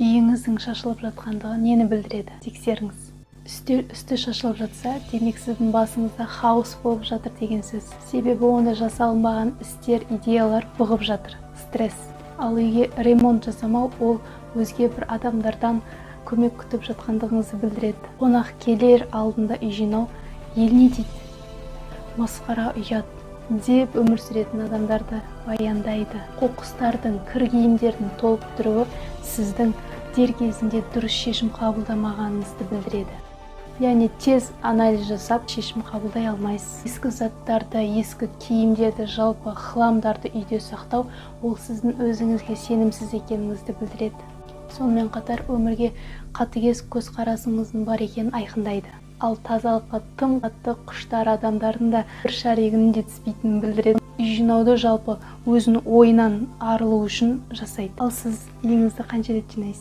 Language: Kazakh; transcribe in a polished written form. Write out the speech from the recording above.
Үйіңіздің шашылып жатқандығы нені білдіреді? Тексеріңіз. Үстел үсті шашылып жатса, демек сіздің басыңызда хаос болып жатыр деген сөз. Себебі онда жасалынбаған істер, идеялар бұғып жатыр. Стресс. Ал үйге ремонт жасамау, ол өзге бір адамдардан көмек күтіп жатқандығыңызды білдіреді. Қонақ келер алдында үй жинау ел не дейді? Масқара, ұят деп өмір сүретін адамдарды баяндайды. Қоқыстардың, кір киімдердің толып тұруы сіздің дер кезінде дұрыс шешім қабылдамағаныңызды білдіреді. Яғни тез анализ жасап шешім қабылдай алмайсыз. Ескі заттарды, ескі киімдерді, жалпы хламдарды үйде сақтау, ол сіздің өзіңізге сенімсіз екеніңізді білдіреді. Сонымен қатар өмірге қатыгез көзқарасыңыздың бар екенін айқындайды. Ал тазалыққа тым қатты құштар адамдардың да бір шаригінің жетіспейтінін білдіреді. Үй жинауды жалпы өзінің ойынан арылу үшін жасайды. Ал сіз үйіңізді қанша рет жинайсыз?